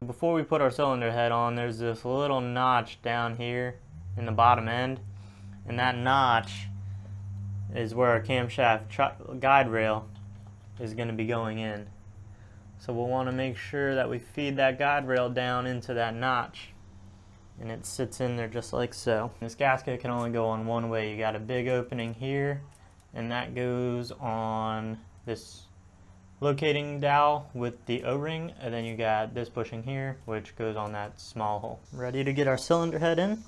Before we put our cylinder head on, there's this little notch down here in the bottom end, and that notch is where our camshaft guide rail is going to be going in. So we'll want to make sure that we feed that guide rail down into that notch, and it sits in there just like so. This gasket can only go on one way. You got a big opening here, and that goes on this locating dowel with the O-ring, and then you got this bushing here, which goes on that small hole. Ready to get our cylinder head in.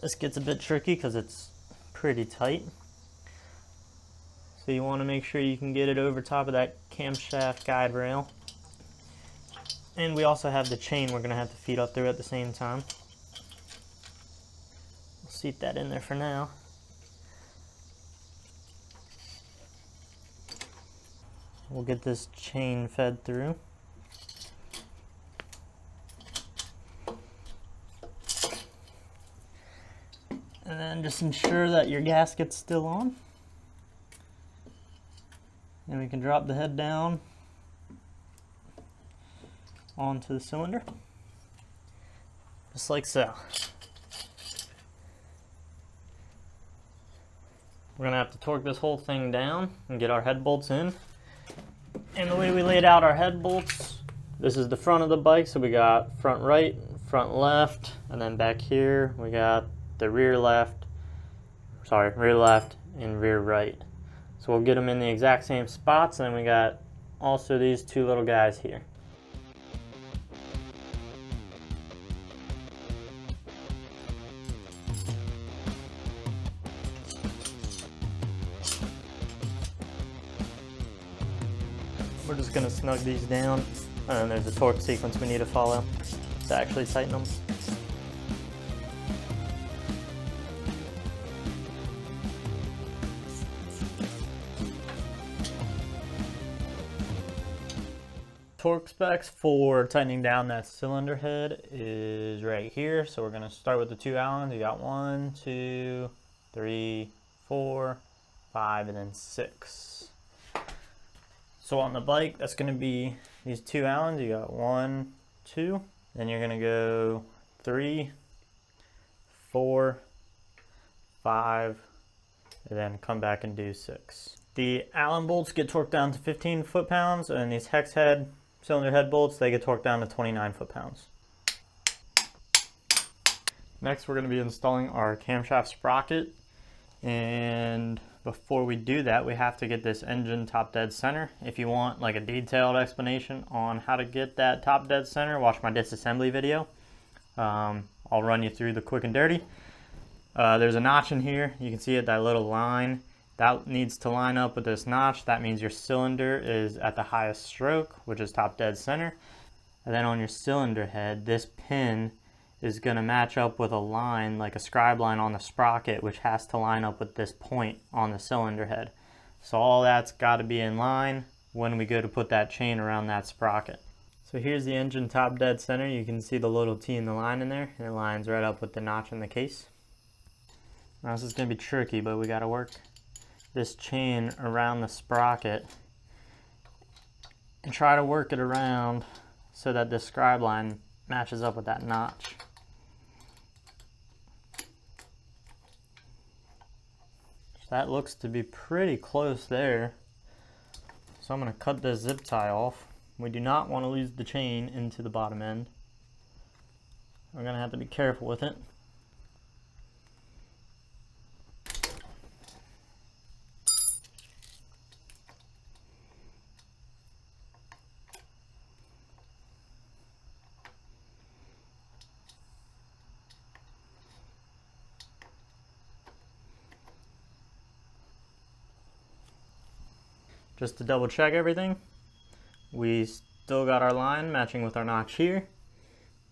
This gets a bit tricky because it's pretty tight. So you want to make sure you can get it over top of that camshaft guide rail. And we also have the chain we're going to have to feed up through at the same time. We'll seat that in there for now. We'll get this chain fed through. And then just ensure that your gasket's still on. And we can drop the head down onto the cylinder, just like so. We're gonna have to torque this whole thing down and get our head bolts in. And the way we laid out our head bolts, this is the front of the bike, so we got front right, front left, and then back here we got the rear left and rear right. So we'll get them in the exact same spots, and then we got also these two little guys here. We're just going to snug these down, and there's a torque sequence we need to follow to actually tighten them. Torque specs for tightening down that cylinder head is right here. So we're going to start with the 2 Allens. You got 1, 2, 3, 4, 5, and then 6. So on the bike, that's going to be these 2 Allens. You got 1, 2, then you're going to go 3, 4, 5, and then come back and do 6. The Allen bolts get torqued down to 15 foot-pounds, and these hex head cylinder head bolts, they get torqued down to 29 foot-pounds. Next, we're going to be installing our camshaft sprocket, and before we do that, we have to get this engine top dead center. If you want like a detailed explanation on how to get that top dead center, watch my disassembly video. I'll run you through the quick and dirty. There's a notch in here. You can see it, that little line. That needs to line up with this notch. That means your cylinder is at the highest stroke, which is top dead center. And then on your cylinder head, this pin is going to match up with a line, like a scribe line on the sprocket, which has to line up with this point on the cylinder head. So all that's got to be in line when we go to put that chain around that sprocket. So here's the engine top dead center. You can see the little T in the line in there, and it lines right up with the notch in the case. Now this is going to be tricky, but we got to work this chain around the sprocket and try to work it around so that this scribe line matches up with that notch. So that looks to be pretty close there. So I'm going to cut this zip tie off. We do not want to lose the chain into the bottom end. We're going to have to be careful with it. Just to double check everything, we still got our line matching with our notch here,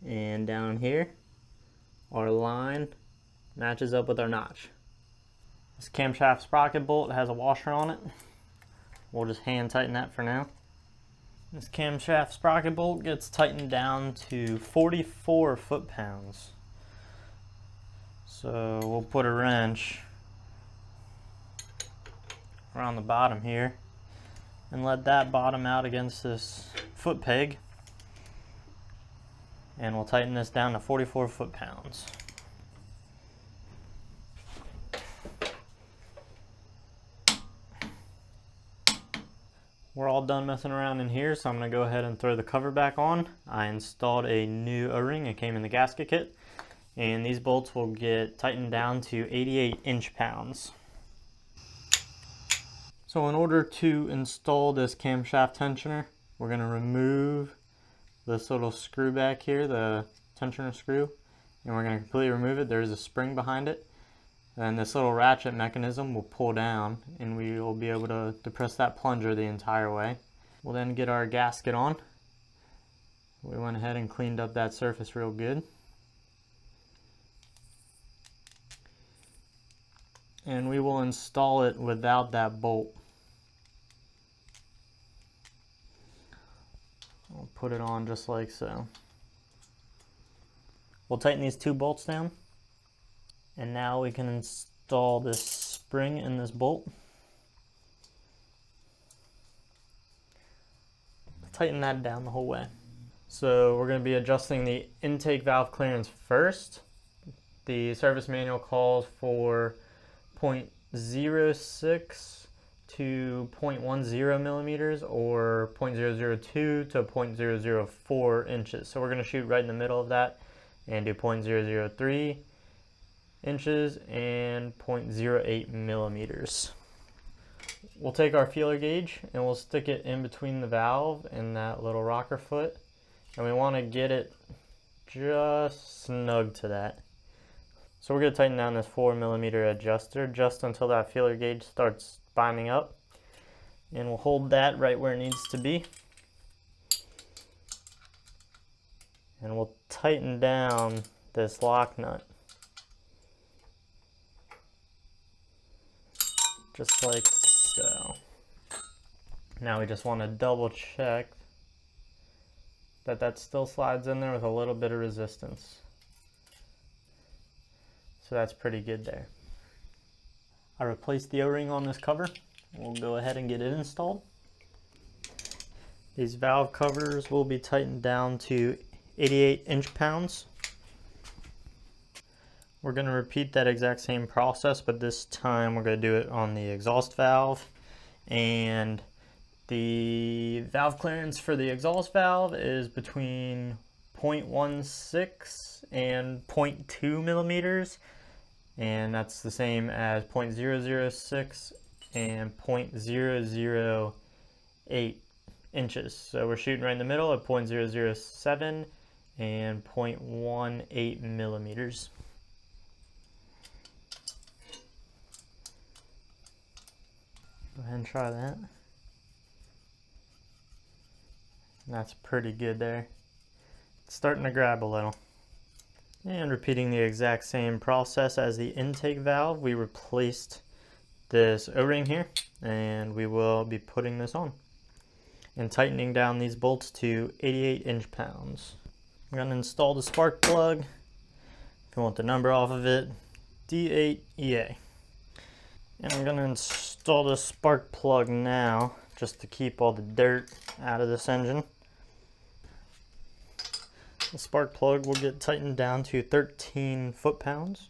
and down here our line matches up with our notch. This camshaft sprocket bolt has a washer on it. We'll just hand tighten that for now. This camshaft sprocket bolt gets tightened down to 44 foot-pounds. So we'll put a wrench around the bottom here and let that bottom out against this foot peg. And we'll tighten this down to 44 foot-pounds. We're all done messing around in here, so I'm going to go ahead and throw the cover back on. I installed a new O-ring. It came in the gasket kit. And these bolts will get tightened down to 88 inch-pounds. So in order to install this camshaft tensioner, we're going to remove this little screw back here, the tensioner screw, and we're going to completely remove it. There's a spring behind it, and this little ratchet mechanism will pull down, and we will be able to depress that plunger the entire way. We'll then get our gasket on. We went ahead and cleaned up that surface real good. And we will install it without that bolt. I'll put it on just like so. We'll tighten these two bolts down. And now we can install this spring in this bolt. Tighten that down the whole way. So we're going to be adjusting the intake valve clearance first. The service manual calls for 0.06 to 0.10 millimeters or 0.002 to 0.004 inches. So we're going to shoot right in the middle of that and do 0.003 inches and 0.08 millimeters. We'll take our feeler gauge and we'll stick it in between the valve and that little rocker foot, and we want to get it just snug to that. So we're going to tighten down this 4 millimeter adjuster just until that feeler gauge starts binding up, and we'll hold that right where it needs to be, and we'll tighten down this lock nut just like so. Now we just want to double check that that still slides in there with a little bit of resistance. So that's pretty good there. I replaced the O-ring on this cover. We'll go ahead and get it installed. These valve covers will be tightened down to 88 inch-pounds. We're going to repeat that exact same process, but this time we're going to do it on the exhaust valve. And the valve clearance for the exhaust valve is between 0.16 and 0.2 millimeters. And that's the same as 0.006 and 0.008 inches. So we're shooting right in the middle at 0.007 and 0.18 millimeters. Go ahead and try that. That's pretty good there. It's starting to grab a little. And repeating the exact same process as the intake valve, we replaced this O-ring here, and we will be putting this on and tightening down these bolts to 88 inch-pounds. I'm going to install the spark plug. If you want the number off of it, D8EA. And I'm going to install the spark plug now just to keep all the dirt out of this engine. The spark plug will get tightened down to 13 foot-pounds.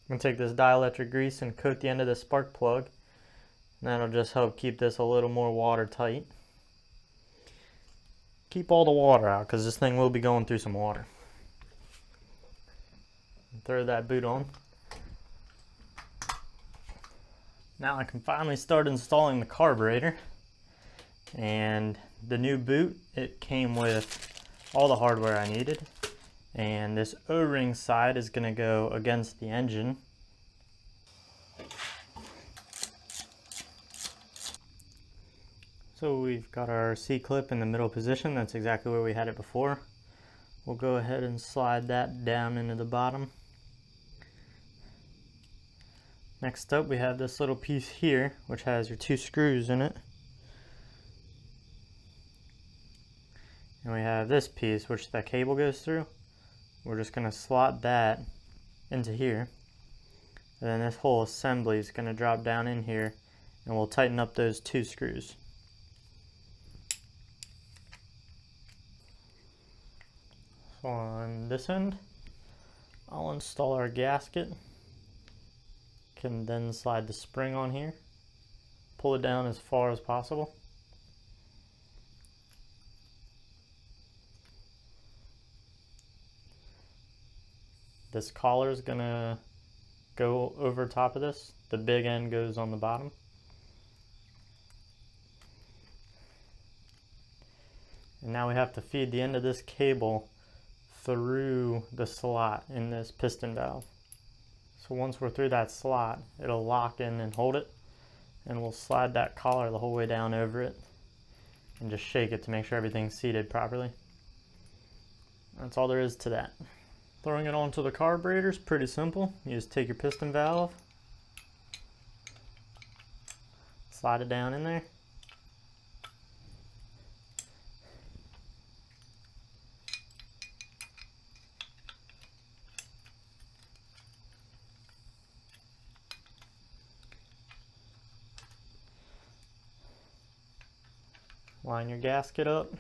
I'm going to take this dielectric grease and coat the end of the spark plug. And that'll just help keep this a little more watertight. Keep all the water out because this thing will be going through some water. Throw that boot on. Now I can finally start installing the carburetor. And the new boot, it came with all the hardware I needed. And this O-ring side is going to go against the engine. So we've got our C-clip in the middle position. That's exactly where we had it before. We'll go ahead and slide that down into the bottom. Next up, we have this little piece here, which has your two screws in it. And we have this piece, which that cable goes through. We're just going to slot that into here. And then this whole assembly is going to drop down in here, and we'll tighten up those two screws. So on this end, I'll install our gasket. Can then slide the spring on here, pull it down as far as possible. This collar is gonna go over top of this. The big end goes on the bottom. And now we have to feed the end of this cable through the slot in this piston valve. So once we're through that slot, it'll lock in and hold it, and we'll slide that collar the whole way down over it and just shake it to make sure everything's seated properly. That's all there is to that. Throwing it onto the carburetor is pretty simple. You just take your piston valve, slide it down in there, line your gasket up,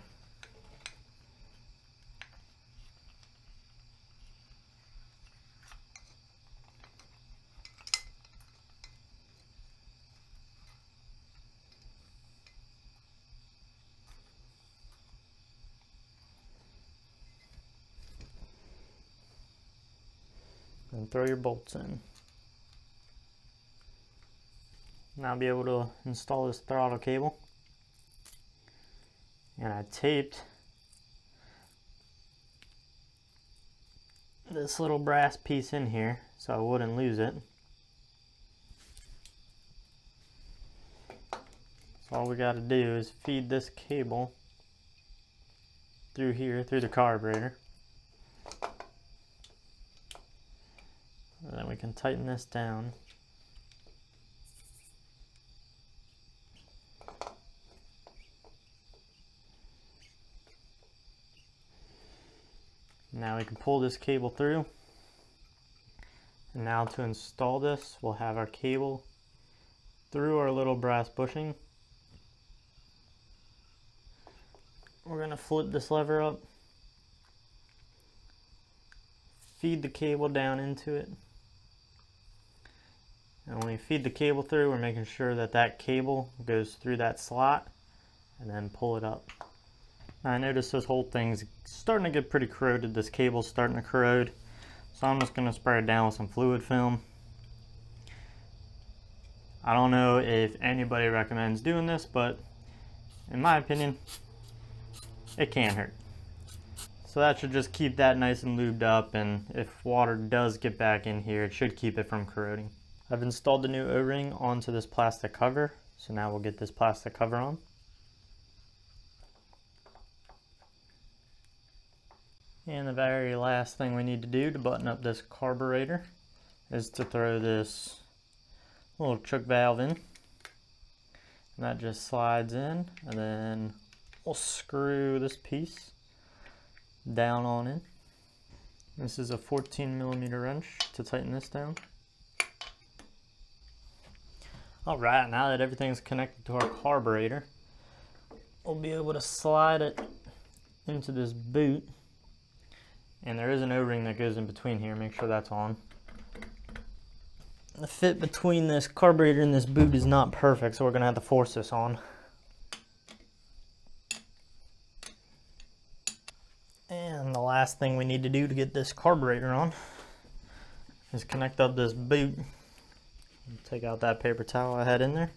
and throw your bolts in. Now I'll be able to install this throttle cable. And I taped this little brass piece in here so I wouldn't lose it. So all we got to do is feed this cable through here, through the carburetor. And then we can tighten this down. Now we can pull this cable through. And now to install this, we'll have our cable through our little brass bushing. We're going to flip this lever up, feed the cable down into it. And when we feed the cable through, we're making sure that that cable goes through that slot and then pull it up. Now I notice this whole thing's starting to get pretty corroded. This cable's starting to corrode. So I'm just going to spray it down with some fluid film. I don't know if anybody recommends doing this, but in my opinion, it can't hurt. So that should just keep that nice and lubed up, and if water does get back in here, it should keep it from corroding. I've installed the new O-ring onto this plastic cover, so now we'll get this plastic cover on. And the very last thing we need to do to button up this carburetor is to throw this little choke valve in. And that just slides in, and then we'll screw this piece down on in. This is a 14mm wrench to tighten this down. Alright, now that everything's connected to our carburetor, we'll be able to slide it into this boot. And there is an O-ring that goes in between here, make sure that's on. The fit between this carburetor and this boot is not perfect, so we're going to have to force this on. And the last thing we need to do to get this carburetor on is connect up this boot. Take out that paper towel I had in there.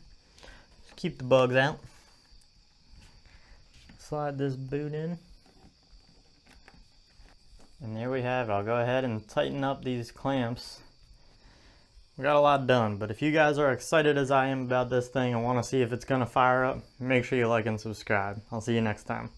Just keep the bugs out. Slide this boot in. And there we have it. I'll go ahead and tighten up these clamps. We got a lot done, but if you guys are excited as I am about this thing and want to see if it's going to fire up, make sure you like and subscribe. I'll see you next time.